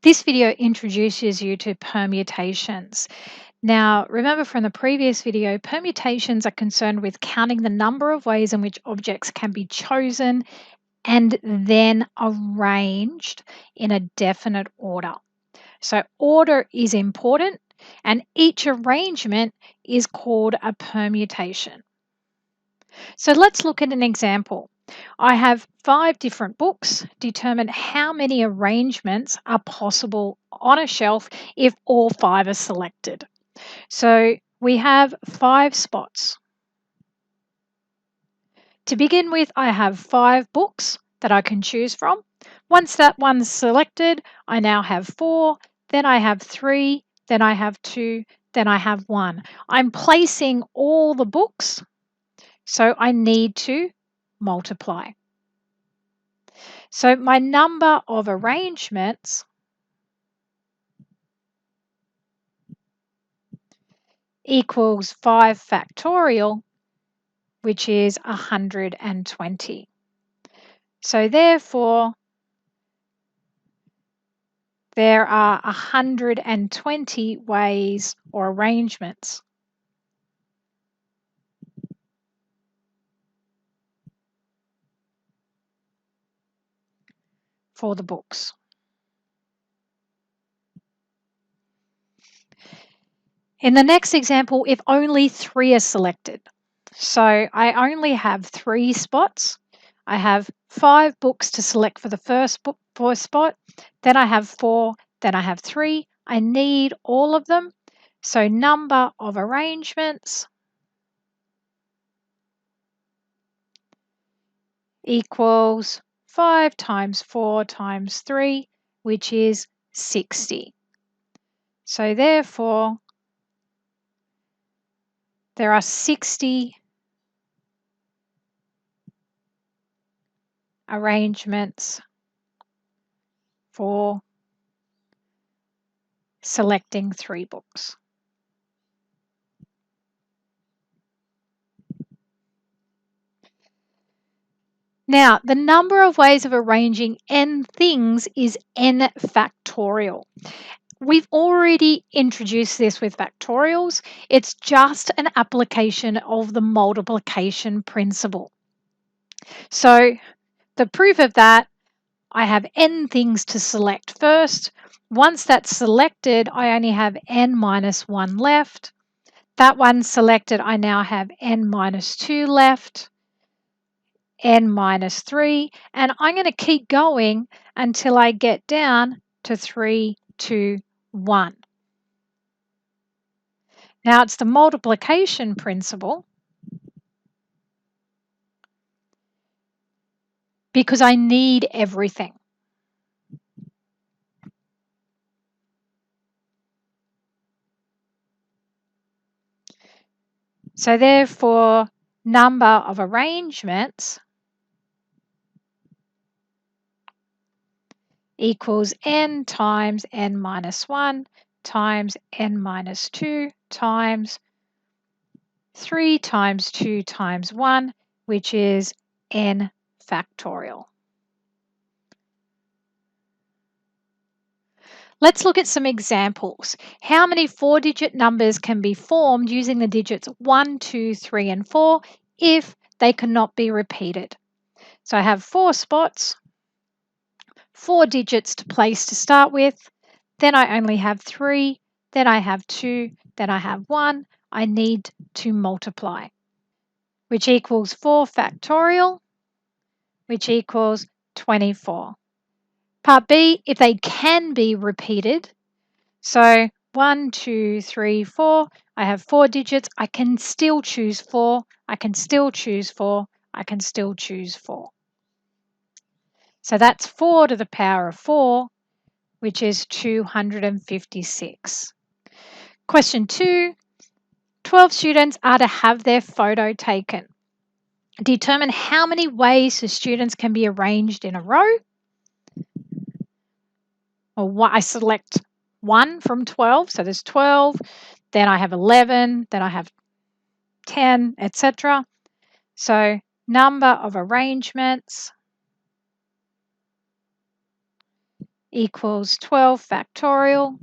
This video introduces you to permutations. Now, remember from the previous video, permutations are concerned with counting the number of ways in which objects can be chosen and then arranged in a definite order. So order is important, and each arrangement is called a permutation. So let's look at an example. I have 5 different books. Determine how many arrangements are possible on a shelf if all 5 are selected. So we have 5 spots. To begin with, I have 5 books that I can choose from. Once that one's selected, I now have 4, then I have 3, then I have 2, then I have 1. I'm placing all the books, so I need to multiply. So my number of arrangements equals 5 factorial, which is 120. So therefore, there are 120 ways or arrangements. For the books. In the next example, if only 3 are selected. So I only have 3 spots. I have 5 books to select for the first spot. Then I have 4. Then I have 3. I need all of them. So number of arrangements equals 5 times 4 times 3, which is 60. So therefore, there are 60 arrangements for selecting 3 books. Now, the number of ways of arranging n things is n factorial. We've already introduced this with factorials. It's just an application of the multiplication principle. So the proof of that, I have n things to select first. Once that's selected, I only have n minus 1 left. That one's selected, I now have n minus 2 left. N minus 3, and I'm going to keep going until I get down to 3, 2, 1. Now it's the multiplication principle because I need everything. So therefore, number of arrangements equals n times n minus 1 times n minus 2 times 3 times 2 times 1, which is n factorial. Let's look at some examples. How many 4-digit numbers can be formed using the digits 1, 2, 3, and 4 if they cannot be repeated? So I have 4 spots, 4 digits to place to start with, then I only have 3, then I have 2, then I have 1. I need to multiply, which equals 4 factorial, which equals 24. Part B, if they can be repeated, so 1, 2, 3, 4, I have 4 digits, I can still choose 4, I can still choose 4, I can still choose 4. So that's 4 to the power of 4, which is 256. Question 2, 12 students are to have their photo taken. Determine how many ways the students can be arranged in a row. Or I select 1 from 12, so there's 12, then I have 11, then I have 10, etc. So number of arrangements equals 12 factorial,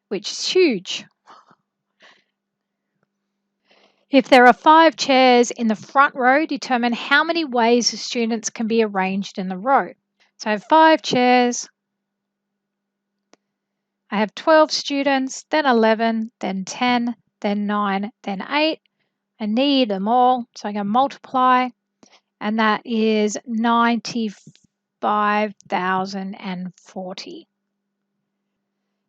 which is huge. If there are 5 chairs in the front row, determine how many ways the students can be arranged in the row. So I have 5 chairs, I have 12 students, then 11, then 10, then 9, then 8. I need them all, so I can multiply, and that is 95,040.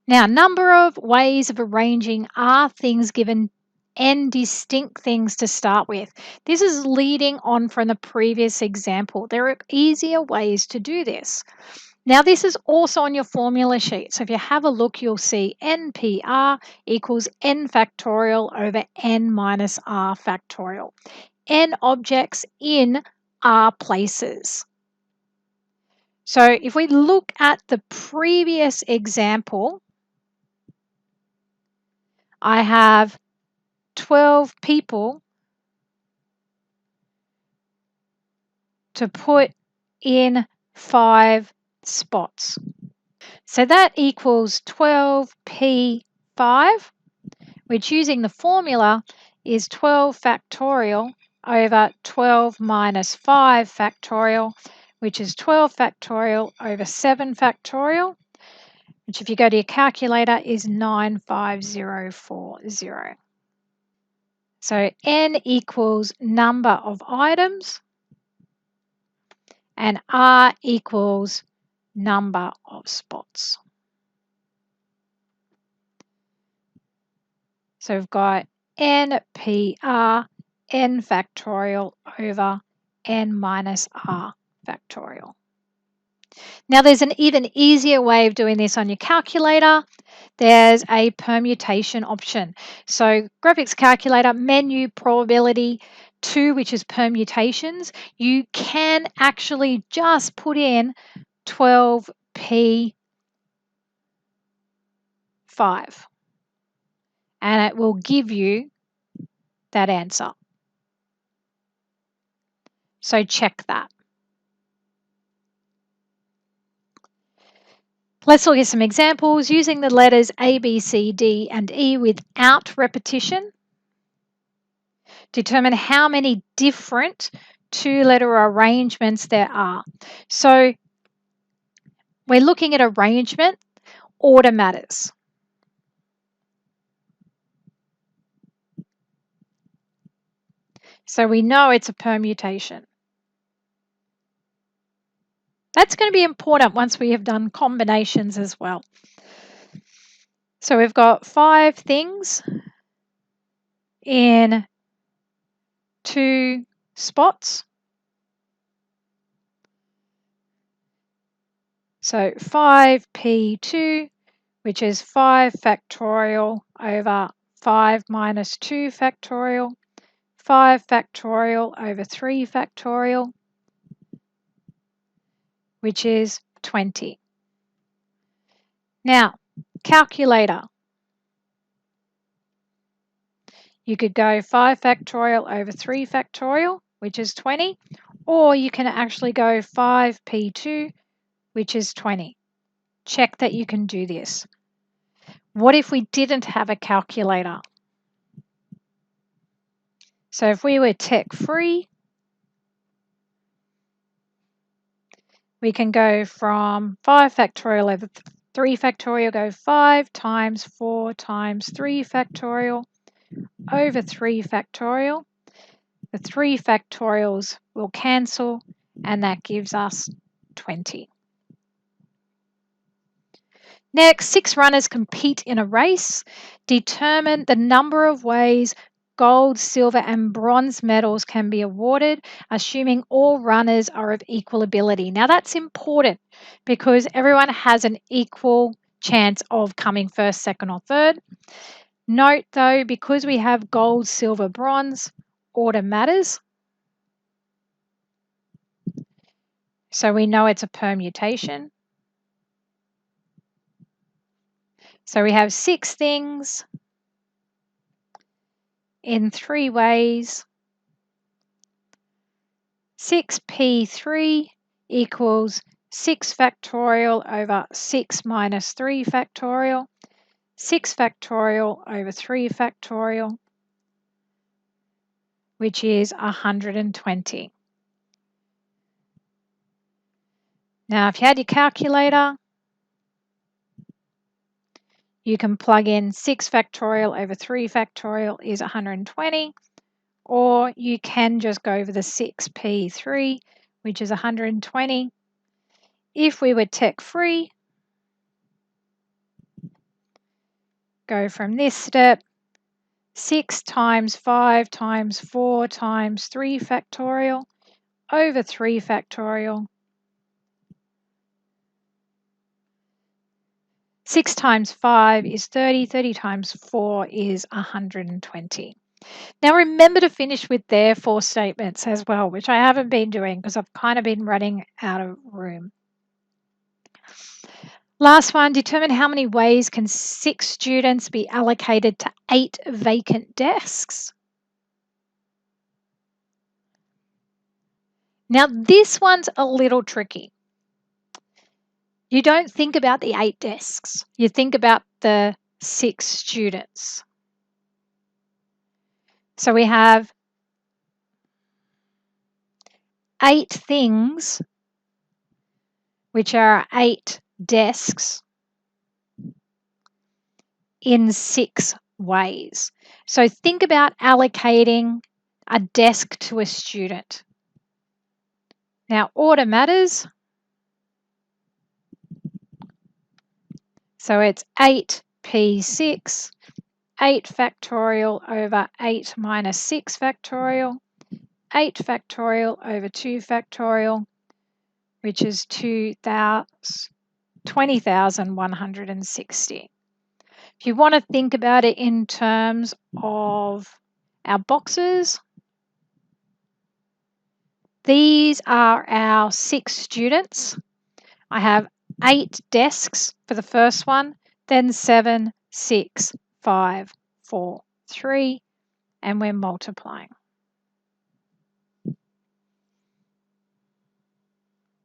Now, number of ways of arranging are things given n distinct things to start with. This is leading on from the previous example. There are easier ways to do this. Now, this is also on your formula sheet. So if you have a look, you'll see NPR equals n factorial over n minus r factorial. N objects in R places. So if we look at the previous example, I have 12 people to put in 5 spots. So that equals 12p5, which using the formula is 12 factorial over 12 minus 5 factorial, which is 12 factorial over 7 factorial, which if you go to your calculator is 95040. So n equals number of items and r equals number of spots. So we've got NPR, n factorial over n minus r factorial. Now there's an even easier way of doing this on your calculator. There's a permutation option. So graphics calculator, menu, probability 2, which is permutations. You can actually just put in 12p5 and it will give you that answer. So check that. Let's look at some examples using the letters A, B, C, D, and E without repetition. Determine how many different 2-letter arrangements there are. So we're looking at arrangement, order matters. So we know it's a permutation. That's going to be important once we have done combinations as well. So we've got 5 things in 2 spots. So 5p2, which is 5 factorial over 5 minus 2 factorial, 5 factorial over 3 factorial, which is 20. Now, calculator. You could go 5 factorial over 3 factorial, which is 20, or you can actually go 5p2, which is 20. Check that you can do this. What if we didn't have a calculator? So if we were tech-free, we can go from 5 factorial over 3 factorial, go 5 times 4 times 3 factorial over 3 factorial. The 3 factorials will cancel, and that gives us 20. Next, 6 runners compete in a race. Determine the number of ways gold, silver, and bronze medals can be awarded, assuming all runners are of equal ability. Now, that's important because everyone has an equal chance of coming first, second, or third. Note, though, because we have gold, silver, bronze, order matters. So we know it's a permutation. So we have 6 things in 3 ways. 6p3 equals 6 factorial over 6 minus 3 factorial, 6 factorial over 3 factorial, which is 120. Now, if you had your calculator, you can plug in 6 factorial over 3 factorial is 120, or you can just go over the 6p3, which is 120. If we were tech-free, go from this step, 6 times 5 times 4 times 3 factorial over 3 factorial. 6 times 5 is 30, 30 times 4 is 120. Now remember to finish with therefore statements as well, which I haven't been doing because I've kind of been running out of room. Last one, determine how many ways can 6 students be allocated to 8 vacant desks. Now this one's a little tricky. You don't think about the 8 desks. You think about the 6 students. So we have 8 things, which are 8 desks, in 6 ways. So think about allocating a desk to a student. Now, order matters. So it's 8p6, 8 factorial over 8 minus 6 factorial, 8 factorial over 2 factorial, which is 20,160. If you want to think about it in terms of our boxes, these are our 6 students. I have 8 desks for the first one, then 7, 6, 5, 4, 3, and we're multiplying.